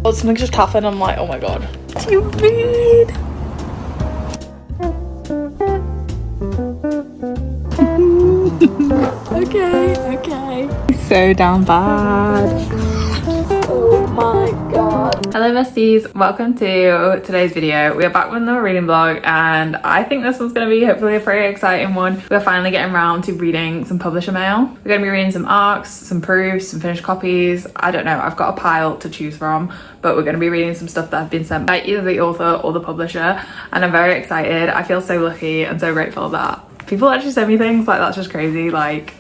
Oh, something just happened. I'm like, oh my god. Do you read? Okay. So down bad. Oh my god. Hello besties, welcome to today's video. We are back with another reading vlog and I think this one's going to be hopefully a pretty exciting one. We're finally getting around to reading some publisher mail. We're going to be reading some ARCs, some proofs, some finished copies. I don't know, I've got a pile to choose from, but we're going to be reading some stuff that have been sent by either the author or the publisher and I'm very excited. I feel so lucky and so grateful that people actually send me things. Like, that's just crazy. Like,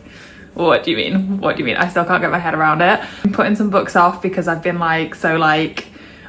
what do you mean? What do you mean? I still can't get my head around it. I'm putting some books off because I've been like, so like,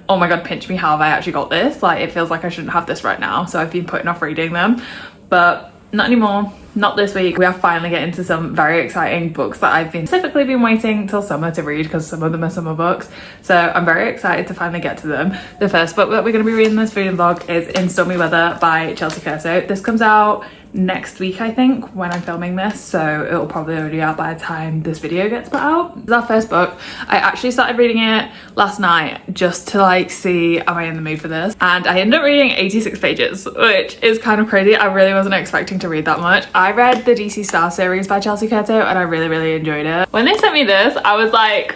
oh my god, pinch me, how have I actually got this? Like, it feels like I shouldn't have this right now. So I've been putting off reading them, but not anymore. Not this week. We are finally getting to some very exciting books that I've specifically been waiting till summer to read because some of them are summer books. So I'm very excited to finally get to them. The first book that we're going to be reading this reading vlog is In Stormy Weather by Chelsea Curso. This comes out next week, I think, when I'm filming this, so it'll probably already be out by the time this video gets put out. This is our first book. I actually started reading it last night just to like see, am I in the mood for this? And I ended up reading 86 pages, which is kind of crazy. I really wasn't expecting to read that much. I read the DC Star series by Chelsea Curso and I really enjoyed it. When they sent me this, I was like,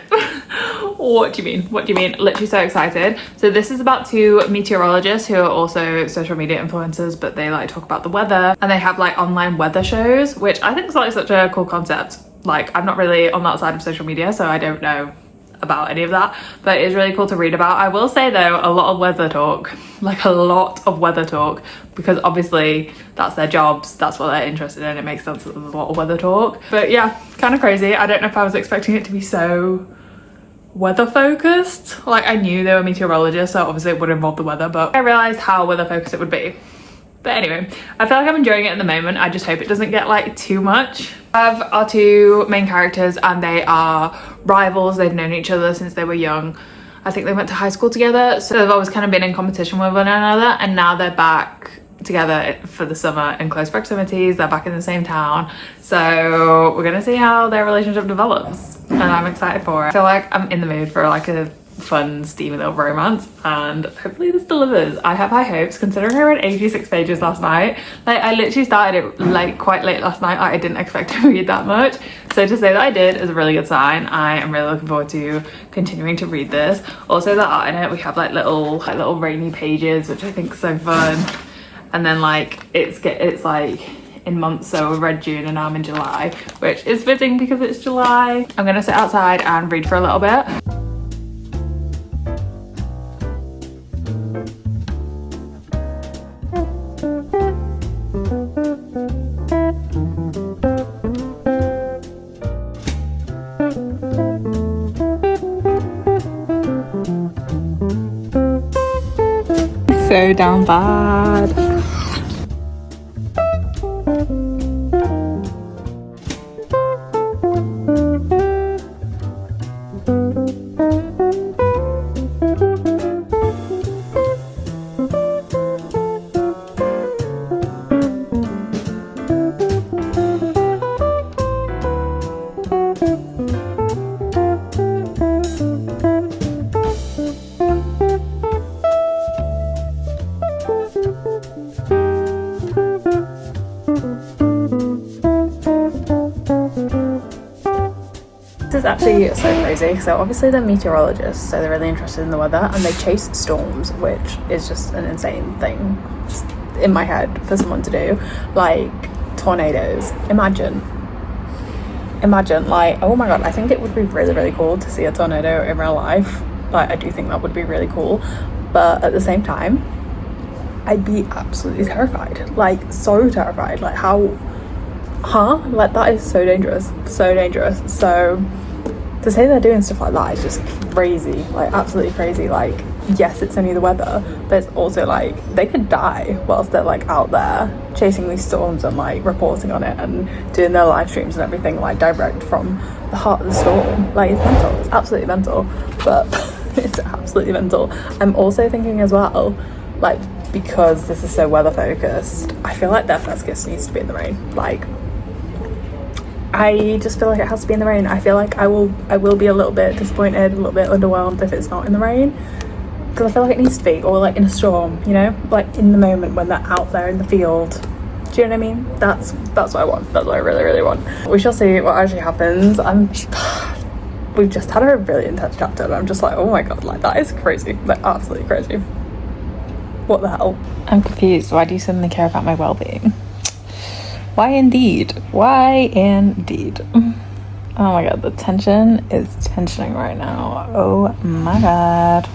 what do you mean? What do you mean? Literally so excited. So this is about two meteorologists who are also social media influencers, but they like talk about the weather and they have like online weather shows, which I think is like such a cool concept. Like, I'm not really on that side of social media, so I don't know about any of that, but it's really cool to read about. I will say though, a lot of weather talk, like a lot of weather talk, because obviously that's their jobs, that's what they're interested in. It makes sense that there's a lot of weather talk, but yeah, kind of crazy. I don't know if I was expecting it to be so weather focused. Like, I knew they were meteorologists, so obviously it would involve the weather, but I realized how weather focused it would be. But anyway, I feel like I'm enjoying it at the moment. I just hope it doesn't get like too much. We have our two main characters and they are rivals. They've known each other since they were young. I think they went to high school together, so they've always kind of been in competition with one another, and now they're back together for the summer in close proximities. They're back in the same town, so we're gonna see how their relationship develops and I'm excited for it. I feel like I'm in the mood for like a fun steamy little romance and hopefully this delivers. I have high hopes considering I read 86 pages last night. Like, I literally started it like quite late last night. I didn't expect to read that much, so to say that I did is a really good sign. I am really looking forward to continuing to read this. Also, the art in it, we have like little rainy pages, which I think is so fun, and then like it's like in months, so we read June and now I'm in July, which is fitting because it's July. I'm gonna sit outside and read for a little bit. So down bad. This is actually so crazy. So obviously they're meteorologists, so they're really interested in the weather and they chase storms, which is just an insane thing just in my head for someone to do. Like tornadoes, imagine like, oh my god, I think it would be really cool to see a tornado in real life. Like, I do think that would be really cool, but at the same time I'd be absolutely terrified, like so terrified. Like, how, like, that is so dangerous. So to say they're doing stuff like that is just crazy, like absolutely crazy. Like, yes, it's only the weather, but it's also like they could die whilst they're like out there chasing these storms and like reporting on it and doing their live streams and everything like direct from the heart of the storm. Like, it's mental, it's absolutely mental, but it's absolutely mental. I'm also thinking as well, like, because this is so weather focused, I feel like their first kiss needs to be in the rain. Like, I just feel like it has to be in the rain. I feel like I will be a little bit disappointed, a little bit underwhelmed if it's not in the rain, because I feel like it needs to be, or like in a storm, you know, like in the moment when they're out there in the field. Do you know what I mean? That's what I want. That's what I really, really want. We shall see what actually happens. We've just had a really intense chapter and I'm just like, oh my god, like that is crazy, like absolutely crazy. What the hell? I'm confused. Why do you suddenly care about my well-being? Why indeed? Why indeed? Oh my god, the tension is tensioning right now. Oh my god.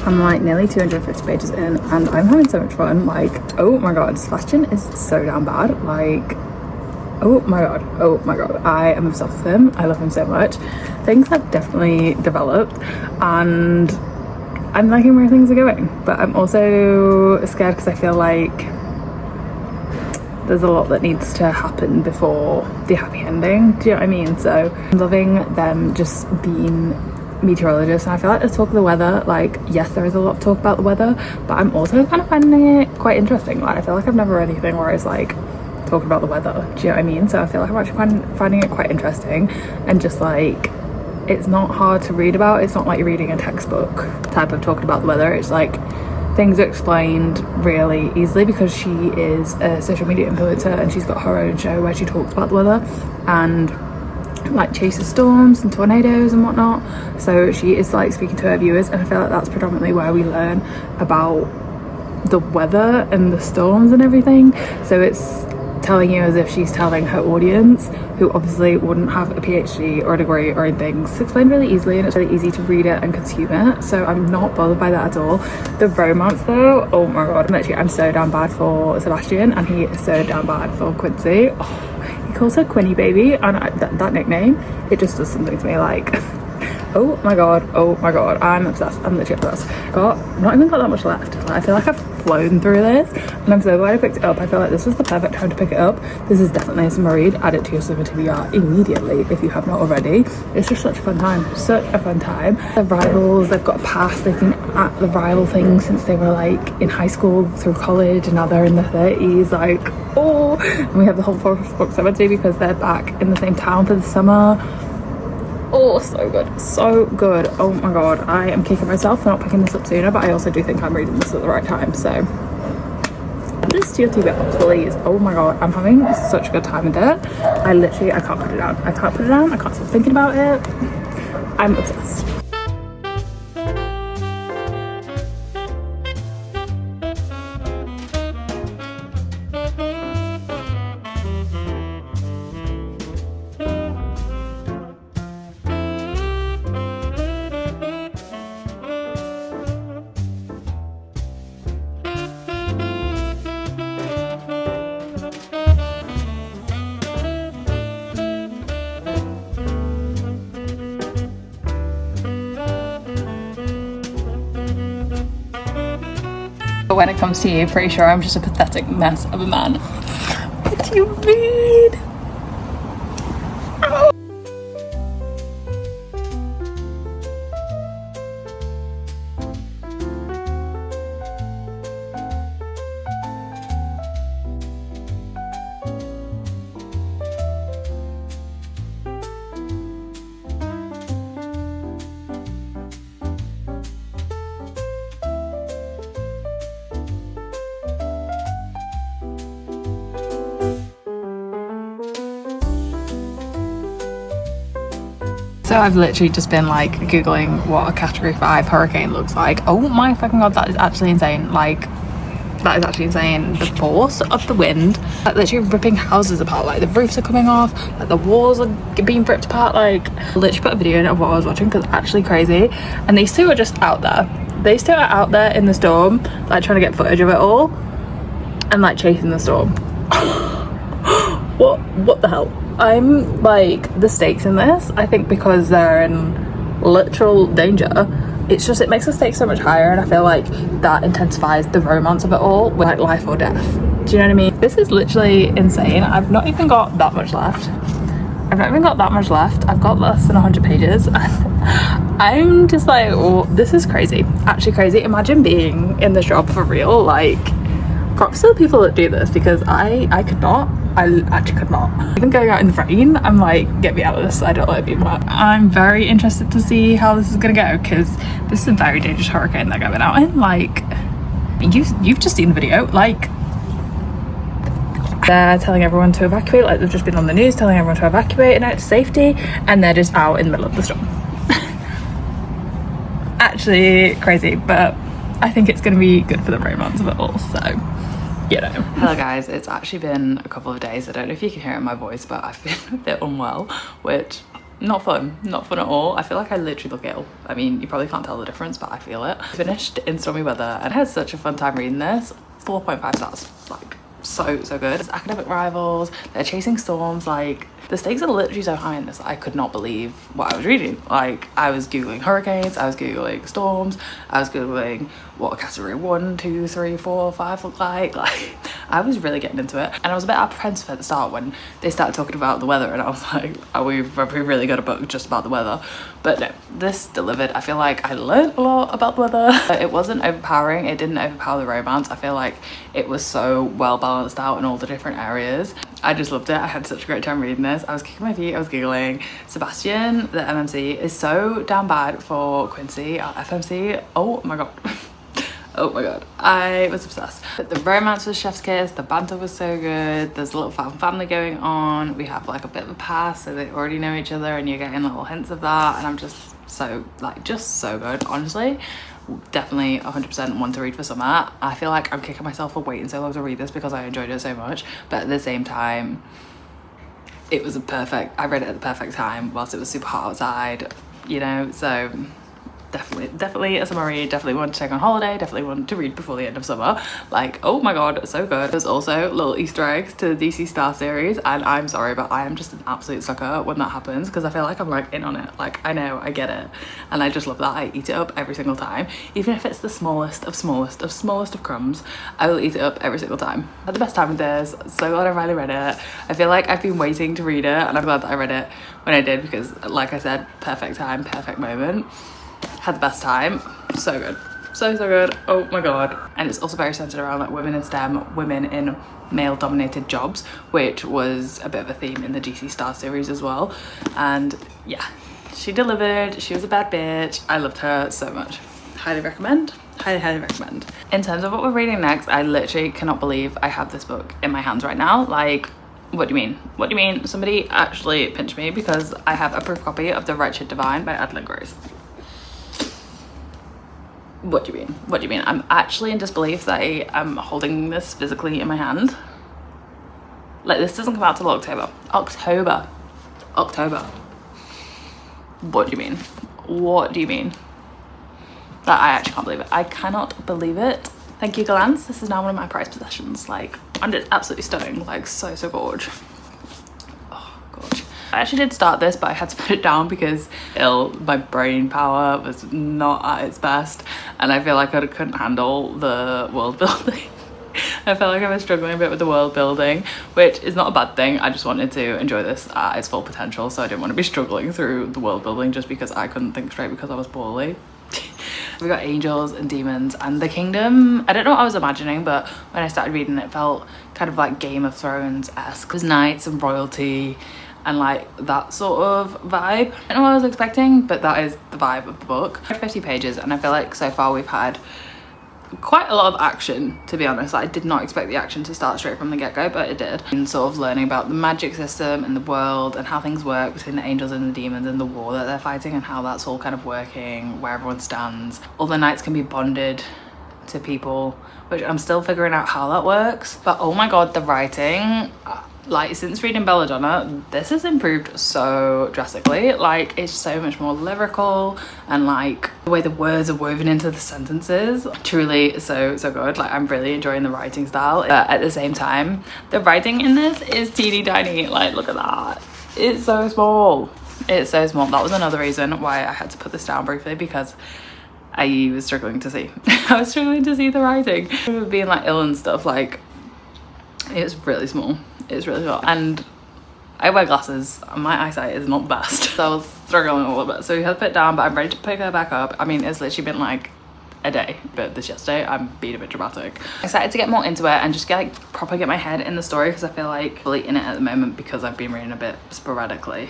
I'm like nearly 250 pages in and I'm having so much fun. Like, oh my god, Sebastian is so damn bad. Like, oh my god, I am obsessed with him. I love him so much. Things have definitely developed and I'm liking where things are going, but I'm also scared because I feel like there's a lot that needs to happen before the happy ending. Do you know what I mean? So I'm loving them just being meteorologists, and I feel like the talk of the weather, like, yes, there is a lot of talk about the weather, but I'm also kind of finding it quite interesting. Like, I feel like I've never read anything where it's like talking about the weather. Do you know what I mean? So I feel like I'm actually finding it quite interesting, and just like, it's not hard to read about. It's not like you're reading a textbook type of talking about the weather. It's like things are explained really easily because she is a social media influencer and she's got her own show where she talks about the weather and like chases storms and tornadoes and whatnot. So she is like speaking to her viewers, and I feel like that's predominantly where we learn about the weather and the storms and everything. So it's telling you as if she's telling her audience, who obviously wouldn't have a PhD or a degree or anything. It's explained really easily and it's really easy to read it and consume it, so I'm not bothered by that at all. The romance though, oh my god, literally I'm so down bad for Sebastian and he is so down bad for Quincy. He calls her Quinny baby, and that nickname, it just does something to me. Like, oh my god, I'm obsessed. I'm literally obsessed. Not even got that much left. Like, I feel like I've flown through this and I'm so glad I picked it up. I feel like this was the perfect time to pick it up. This is definitely a summer read. Add it to your summer TBR immediately if you have not already. It's just such a fun time. The rivals, they've got a past. They've been at the rival thing since they were like in high school through college, and now they're in their 30s. Like, oh, and we have the whole book cemetery because they're back in the same town for the summer. Oh, so good. Oh my god, I am kicking myself for not picking this up sooner, but I also do think I'm reading this at the right time. So add this to your TBR, please. Oh my god, I'm having such a good time with it. I can't put it down. I can't stop thinking about it. I'm obsessed. But when it comes to you, pretty sure I'm just a pathetic mess of a man. What do you mean? Oh. So I've literally just been like googling what a category 5 hurricane looks like. Oh my fucking god, that is actually insane. Like, that is actually insane. The force of the wind, like literally ripping houses apart. Like the roofs are coming off, like the walls are being ripped apart. Like, literally put a video in of what I was watching because it's actually crazy. And these two are just out there. These two are out there in the storm, like trying to get footage of it all and like chasing the storm. What the hell? I'm like, the stakes in this, I think because they're in literal danger, it's just, it makes the stakes so much higher, and I feel like that intensifies the romance of it all, with like life or death. Do you know what I mean? This is literally insane. I've not even got that much left. I've got less than 100 pages. I'm just like, oh, this is crazy. Actually crazy. Imagine being in this job for real. Like, props to the people that do this, because I could not. I actually could not. Even going out in the rain, I'm like, get me out of this. I don't like being wet. I'm very interested to see how this is gonna go, because this is a very dangerous hurricane they're going out in. Like, you've just seen the video. Like, they're telling everyone to evacuate, like they've just been on the news telling everyone to evacuate and out to safety, and they're just out in the middle of the storm. Actually crazy, but I think it's going to be good for the romance of it all, so you know. Hello guys, it's actually been a couple of days. I don't know if you can hear it in my voice, but I've been a bit unwell, which not fun at all. I feel like I literally look ill. I mean, you probably can't tell the difference, but I feel it. Finished in stormy weather and I had such a fun time reading this. 4.5 stars. Like, so good. It's academic rivals, they're chasing storms. Like, the stakes are literally so high in this. I could not believe what I was reading. Like, I was googling hurricanes, I was googling storms, I was googling what a category 1, 2, 3, 4, 5 look like I was really getting into it, and I was a bit apprehensive at the start when they started talking about the weather, and I was like, are we really got a book just about the weather? But no, this delivered. I feel like I learned a lot about the weather. It wasn't overpowering, it didn't overpower the romance. I feel like it was so well balanced out in all the different areas. I just loved it. I had such a great time reading this. I was kicking my feet, I was giggling. Sebastian, the MMC, is so damn bad for Quincy, our FMC. Oh my god. Oh my god, I was obsessed. But the romance was chef's kiss, the banter was so good, there's a little family going on, we have like a bit of a past, so they already know each other and you're getting little hints of that, and I'm just so, like, just so good. Honestly, definitely 100% one to read for summer. I feel like I'm kicking myself for waiting so long to read this because I enjoyed it so much, but at the same time, it was I read it at the perfect time whilst it was super hot outside, you know, so definitely a summer read. Definitely one to take on holiday, definitely one to read before the end of summer. Like, oh my god, so good. There's also little Easter eggs to the DC Star series, and I'm sorry, but I am just an absolute sucker when that happens, because I feel like I'm like in on it. Like, I know, I get it, and I just love that. I eat it up every single time, even if it's the smallest of crumbs. I will eat it up every single time. I had the best time with this. So glad I finally read it. I feel like I've been waiting to read it, and I'm glad that I read it when I did, because like I said, perfect time, perfect moment. Had the best time. So good, so good. Oh my god. And it's also very centered around like women in STEM, women in male dominated jobs, which was a bit of a theme in the DC Star series as well. And yeah, she delivered. She was a bad bitch. I loved her so much. Highly recommend. Highly recommend. In terms of what we're reading next, I literally cannot believe I have this book in my hands right now. Like, what do you mean? What do you mean? Somebody actually pinched me, because I have a proof copy of The Wretched Divine by Adelaide Grace. What do you mean? What do you mean? I'm actually in disbelief that I am holding this physically in my hand. Like, this doesn't come out till October. October. What do you mean? What do you mean? That I actually can't believe it. I cannot believe it. Thank you, Gollancz. This is now one of my prized possessions. Like, and it's absolutely stunning. Like, so gorge. Oh, gorge. I actually did start this, but I had to put it down because my brain power was not at its best, and I feel like I couldn't handle the world building. I felt like I was struggling a bit with the world building, which is not a bad thing. I just wanted to enjoy this at its full potential, so I didn't want to be struggling through the world building just because I couldn't think straight because I was poorly. We got angels and demons and the kingdom. I don't know what I was imagining, but when I started reading it felt kind of like Game of Thrones-esque. There's knights and royalty and like that sort of vibe. I don't know what I was expecting, but that is the vibe of the book. 50 pages, and I feel like so far we've had quite a lot of action, to be honest. I did not expect the action to start straight from the get-go, but it did. And sort of learning about the magic system and the world and how things work between the angels and the demons and the war that they're fighting and how that's all kind of working, where everyone stands. All the knights can be bonded to people, which I'm still figuring out how that works. But oh my god, the writing, like, since reading Belladonna, this has improved so drastically. Like, it's so much more lyrical, and like the way the words are woven into the sentences, truly so good. Like, I'm really enjoying the writing style, but at the same time the writing in this is teeny tiny. Like, look at that, it's so small. It's so small. That was another reason why I had to put this down briefly, because I was struggling to see. I was struggling to see the writing. Being like ill and stuff, like it's really small. It's really small. And I wear glasses and my eyesight is not the best. So I was struggling a little bit. So we had to put it down, but I'm ready to pick her back up. I mean, it's literally been like a day, but this yesterday I'm being a bit dramatic. I started to get more into it and just properly get my head in the story, because I feel like fully in it at the moment because I've been reading a bit sporadically.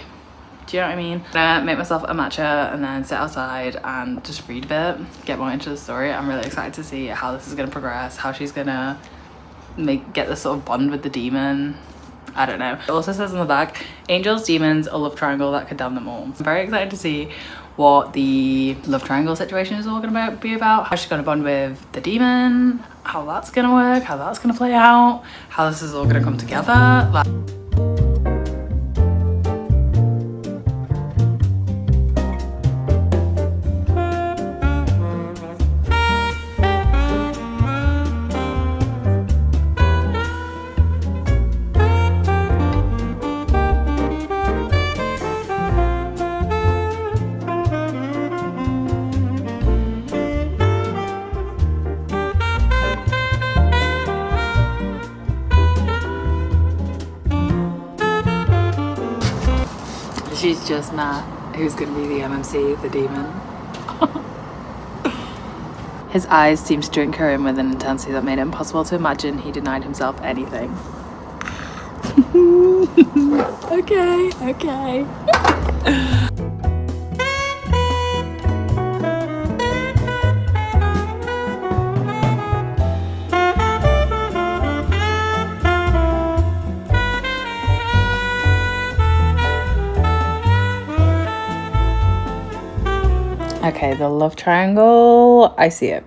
Do you know what I mean? I'm gonna make myself a matcha and then sit outside and just read a bit, get more into the story. I'm really excited to see how this is gonna progress, how she's gonna get this sort of bond with the demon. I don't know. It also says on the back, angels, demons, a love triangle that could damn them all. I'm very excited to see what the love triangle situation is all gonna be about, how she's gonna bond with the demon, how that's gonna work, how that's gonna play out, how this is all gonna come together. Like, she's just Matt, who's gonna be the MMC, the demon. His eyes seemed to drink her in with an intensity that made it impossible to imagine he denied himself anything. Okay. Okay, the love triangle, I see it.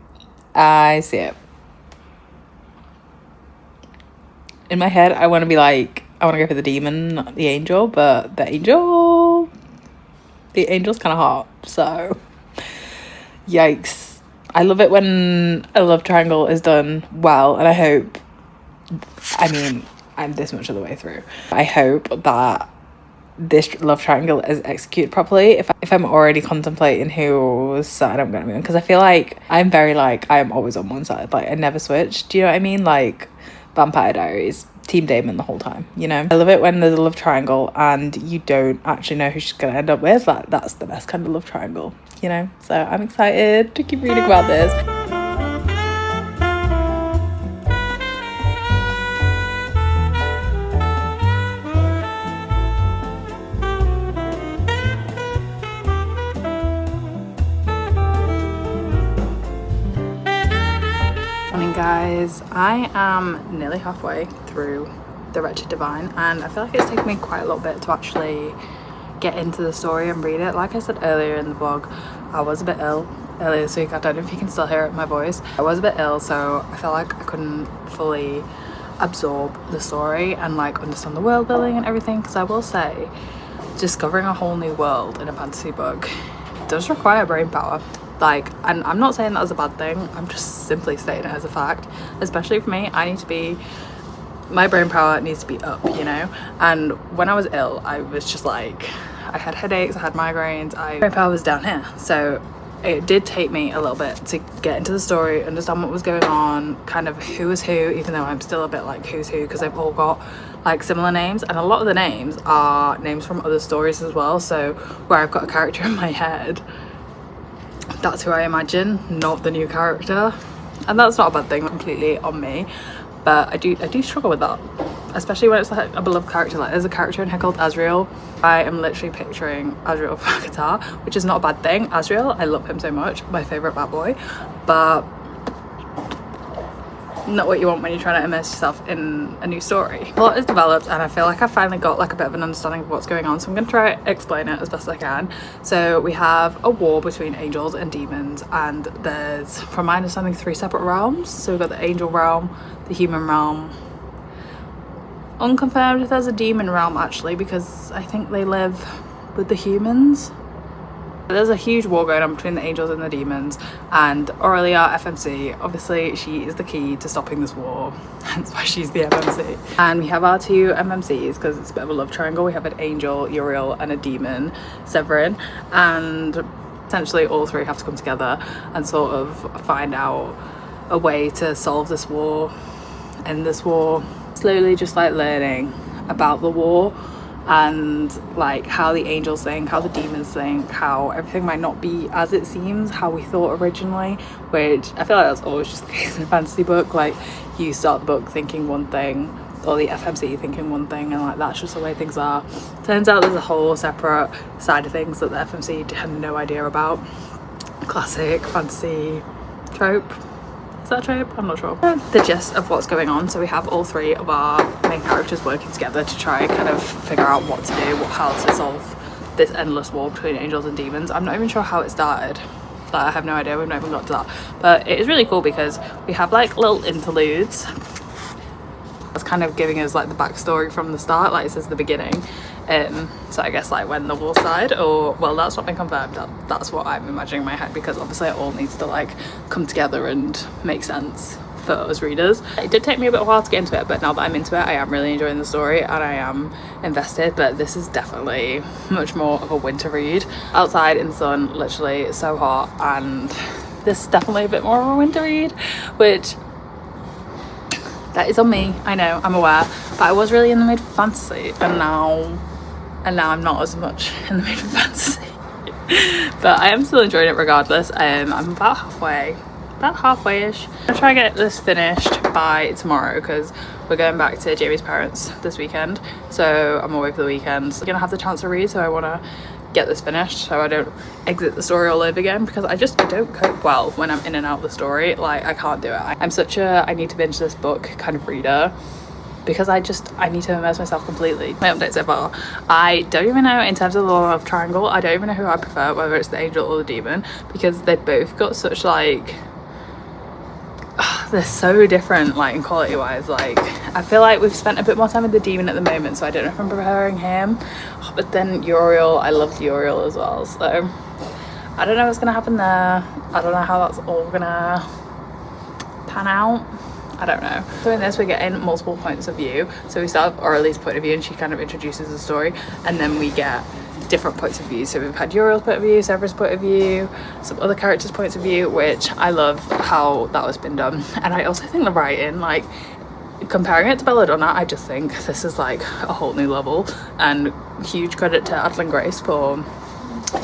In my head, I want to be like, I want to go for the demon, not the angel, but the angel's kind of hot, so yikes. I love it when a love triangle is done well, and I hope, I mean, I'm this much of the way through. I hope that this love triangle is executed properly if I'm already contemplating whose side I'm gonna be on, because I feel like I'm very like, I am always on one side, like I never switch. Do you know what I mean? Like Vampire Diaries, Team Damon the whole time, you know? I love it when there's a love triangle and you don't actually know who she's gonna end up with. Like that's the best kind of love triangle, you know? So I'm excited to keep reading about this. Guys, I am nearly halfway through The Wretched Divine, and I feel like it's taken me quite a little bit to actually get into the story and read it. Like I said earlier in the vlog, I was a bit ill earlier this week. I don't know if you can still hear my voice. I was a bit ill, so I felt like I couldn't fully absorb the story and like understand the world building and everything, because I will say discovering a whole new world in a fantasy book does require brain power. Like, and I'm not saying that as a bad thing, I'm just simply stating it as a fact. Especially for me, my brain power needs to be up, you know? And when I was ill, I was just like, I had headaches, I had migraines, my brain power was down here. So it did take me a little bit to get into the story, understand what was going on, kind of who was who, even though I'm still a bit like who's who, because they've all got like similar names, and a lot of the names are names from other stories as well. So where I've got a character in my head, that's who I imagine, not the new character, and that's not a bad thing, completely on me. But I do struggle with that, especially when it's like a beloved character. Like there's a character in here called Azriel. I am literally picturing Azriel from Qatar, which is not a bad thing. Azriel, I love him so much, my favorite bad boy, but not what you want when you're trying to immerse yourself in a new story. A lot is developed, and I feel like I finally got like a bit of an understanding of what's going on, so I'm going to try to explain it as best I can. So we have a war between angels and demons, and there's, from my understanding, 3 separate realms. So we've got the angel realm, the human realm, unconfirmed if there's a demon realm actually, because I think they live with the humans. There's a huge war going on between the angels and the demons, and Aurelia, FMC, obviously she is the key to stopping this war, hence why she's the MMC. And we have our 2 MMCs, because it's a bit of a love triangle. We have an angel, Uriel, and a demon, Severin. And Essentially all three have to come together and sort of find out a way to solve this war, end this war. Slowly just like learning about the war and like how the angels think, how the demons think, how everything might not be as it seems, how we thought originally, which I feel like that's always just the case in a fantasy book. Like you start the book thinking one thing, or the FMC thinking one thing, and like that's just the way things are. Turns out there's a whole separate side of things that the FMC had no idea about. Classic fantasy trope. Is that a trope? I'm not sure. The gist of what's going on. So we have all three of our main characters working together to try kind of figure out what to do, how to solve this endless war between angels and demons. I'm not even sure how it started. Like, I have no idea. We've not even got to that. But it is really cool because we have like little interludes. It's kind of giving us like the backstory from the start, like it says the beginning. So I guess like when the war started, or well, that's not been confirmed. That's what I'm imagining in my head, because obviously it all needs to like come together and make sense for us readers. It did take me a bit of a while to get into it, but now that I'm into it, I am really enjoying the story and I am invested. But this is definitely much more of a winter read. Outside in the sun, literally so hot, and this is definitely a bit more of a winter read, which that is on me, I know, I'm aware, but I was really in the mood for fantasy, and now I'm not as much in the mood for fantasy. But I am still enjoying it regardless. I'm about halfway-ish. I'm gonna try and get this finished by tomorrow, because we're going back to Jamie's parents this weekend, so I'm away for the weekend. I'm gonna have the chance to read, so I want to get this finished so I don't exit the story all over again, because I don't cope well when I'm in and out of the story. Like, I can't do it. I'm such a I need to binge this book kind of reader, because I need to immerse myself completely. My update so far, I don't even know, in terms of the love triangle, I don't even know who I prefer, whether it's the angel or the demon, because they both got such like they're so different, like in quality wise. Like I feel like we've spent a bit more time with the demon at the moment, so I don't know if I'm preferring him. But then Uriel, I loved Uriel as well, so I don't know what's gonna happen there. I don't know how that's all gonna pan out. I don't know. So in this we're getting multiple points of view. So we start with Aurelie's point of view and she kind of introduces the story, and then we get different points of view. So we've had Uriel's point of view, Severus' point of view, some other characters' points of view, which I love how that has been done. And I also think the writing, like comparing it to Belladonna, I just think this is like a whole new level, and huge credit to Adeline Grace for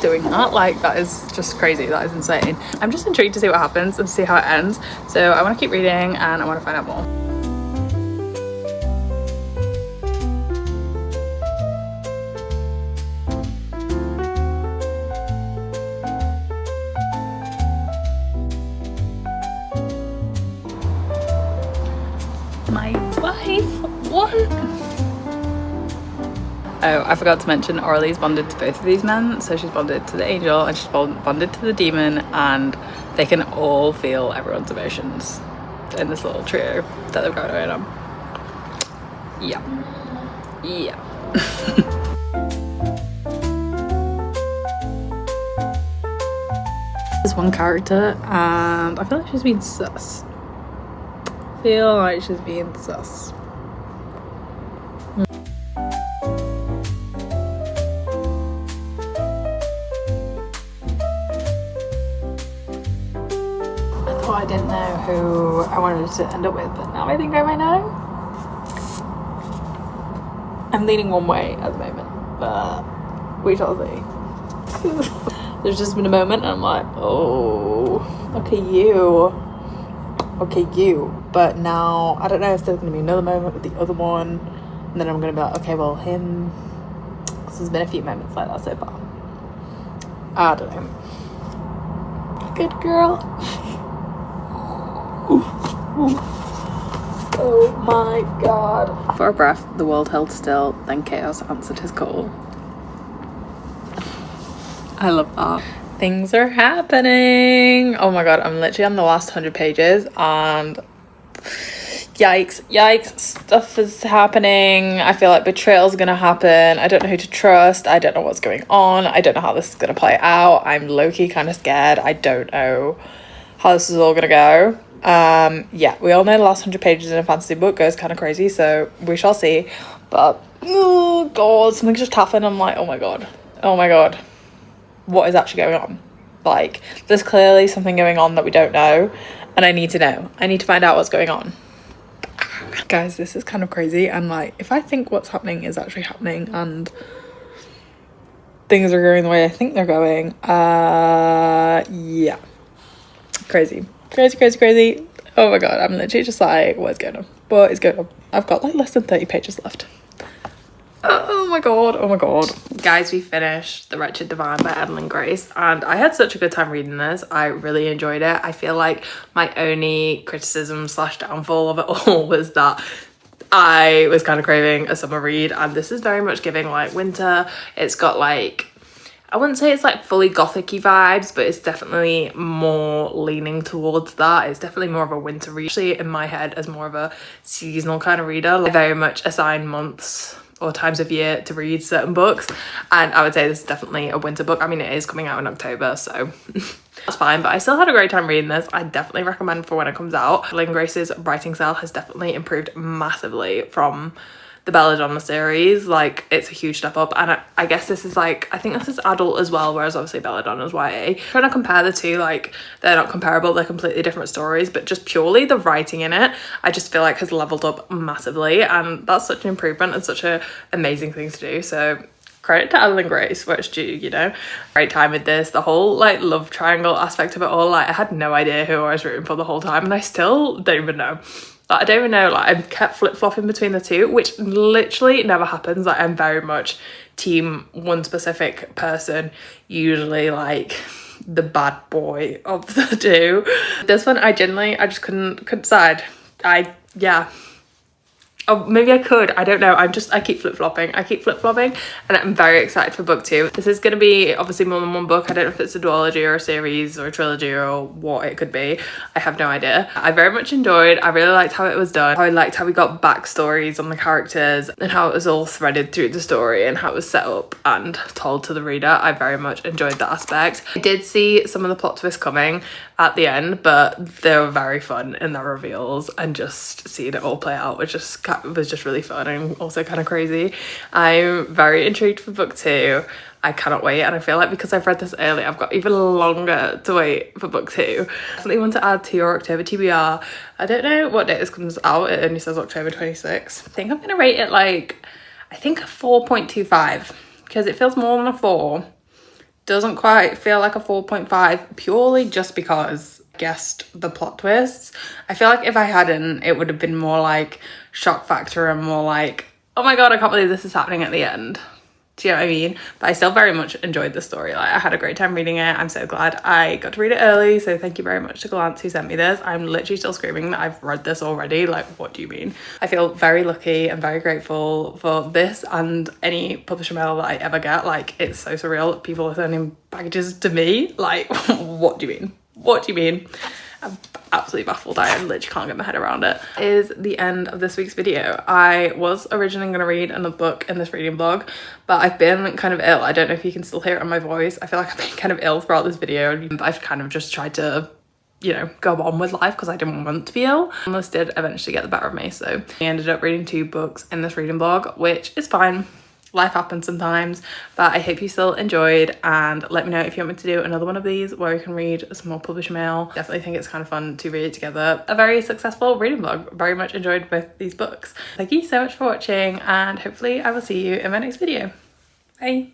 doing that. Like that is just crazy, that is insane. I'm just intrigued to see what happens and see how it ends, so I want to keep reading and I want to find out more. My wife, what? Oh, I forgot to mention Aurelie's bonded to both of these men. So she's bonded to the angel and she's bonded to the demon, and they can all feel everyone's emotions in this little trio that they've got going on. Yeah. There's one character and I feel like she's being sus. I didn't know who I wanted to end up with, but now I think I might know. I'm leaning one way at the moment, but we shall see. There's just been a moment and I'm like, oh, okay, you. But now I don't know if there's gonna be another moment with the other one, and then I'm gonna be like, okay, well, him, because there's been a few moments like that so far. I don't know. Good girl. Oh my god. For a breath, the world held still, then chaos answered his call. I love that. Things are happening. Oh my god, I'm literally on the last 100 pages and yikes, stuff is happening. I feel like betrayal's gonna happen. I don't know who to trust. I don't know what's going on. I don't know how this is gonna play out. I'm low-key kind of scared. I don't know how this is all gonna go. Yeah, we all know the last 100 pages in a fantasy book goes kind of crazy, so we shall see. But oh god, something just happened. I'm like, oh my god, what is actually going on? Like, there's clearly something going on that we don't know, and I need to know. I need to find out what's going on. Guys, this is kind of crazy, and like, if I think what's happening is actually happening and things are going the way I think they're going, yeah, crazy. Oh my god, I'm literally just like, what is going on? What is going on? I've got like less than 30 pages left. Oh my god. Guys, we finished The Wretched Divine by Evelyn Grace, and I had such a good time reading this. I really enjoyed it. I feel like my only criticism / downfall of it all was that I was kind of craving a summer read, and this is very much giving like winter. It's got like, I wouldn't say it's like fully gothic-y vibes, but it's definitely more leaning towards that. It's definitely more of a winter read. Actually, in my head, as more of a seasonal kind of reader, I very much assign months or times of year to read certain books, and I would say this is definitely a winter book. I mean, it is coming out in October, so that's fine, but I still had a great time reading this. I definitely recommend for when it comes out. Evelyn Grace's writing style has definitely improved massively from the Belladonna series. Like, it's a huge step up, and I guess this is like, I think this is adult as well, whereas obviously Belladonna's YA. Trying to compare the two, like, they're not comparable, they're completely different stories, but just purely the writing in it, I just feel like has leveled up massively, and that's such an improvement and such an amazing thing to do. So credit to Evelyn Grace where it's due, you know. Great time with this. The whole like love triangle aspect of it all, like, I had no idea who I was rooting for the whole time, and I still don't even know. Like, I don't even know, like, I've kept flip-flopping between the two, which literally never happens. Like, I'm very much team one specific person, usually like the bad boy of the two. This one, I just couldn't decide. Yeah. Oh, maybe I could, I don't know. I keep flip-flopping, and I'm very excited for book 2. This is going to be obviously more than one book. I don't know if it's a duology or a series or a trilogy or what it could be. I have no idea. I very much enjoyed. I really liked how it was done. I liked how we got backstories on the characters and how it was all threaded through the story and how it was set up and told to the reader. I very much enjoyed that aspect. I did see some of the plot twists coming at the end, but they were very fun in their reveals, and just seeing it all play out was just really fun and also kind of crazy. I'm very intrigued for book 2. I cannot wait, and I feel like because I've read this early, I've got even longer to wait for book 2. Definitely want to add to your October TBR. I don't know what date this comes out. It only says October 26th. I think I'm gonna rate it like, I think a 4.25, because it feels more than a 4. Doesn't quite feel like a 4.5, purely just because I guessed the plot twists. I feel like if I hadn't, it would have been more like shock factor and more like, oh my god, I can't believe this is happening at the end. Do you know what I mean? But I still very much enjoyed the story. Like, I had a great time reading it. I'm so glad I got to read it early. So thank you very much to Gollancz who sent me this. I'm literally still screaming that I've read this already. Like, what do you mean? I feel very lucky and very grateful for this and any publisher mail that I ever get. Like, it's so surreal that people are sending packages to me. Like, what do you mean? What do you mean? I'm absolutely baffled. I literally can't get my head around it. That is the end of this week's video. I was originally going to read another book in this reading blog, but I've been kind of ill. I don't know if you can still hear it on my voice. I feel like I've been kind of ill throughout this video. I've kind of just tried to, you know, go on with life because I didn't want to be ill. Illness did eventually get the better of me, so I ended up reading 2 books in this reading blog, which is fine. Life happens sometimes, but I hope you still enjoyed, and let me know if you want me to do another one of these where you can read some more publisher mail. Definitely think it's kind of fun to read it together. A very successful reading vlog. Very much enjoyed both these books. Thank you so much for watching, and hopefully I will see you in my next video. Bye.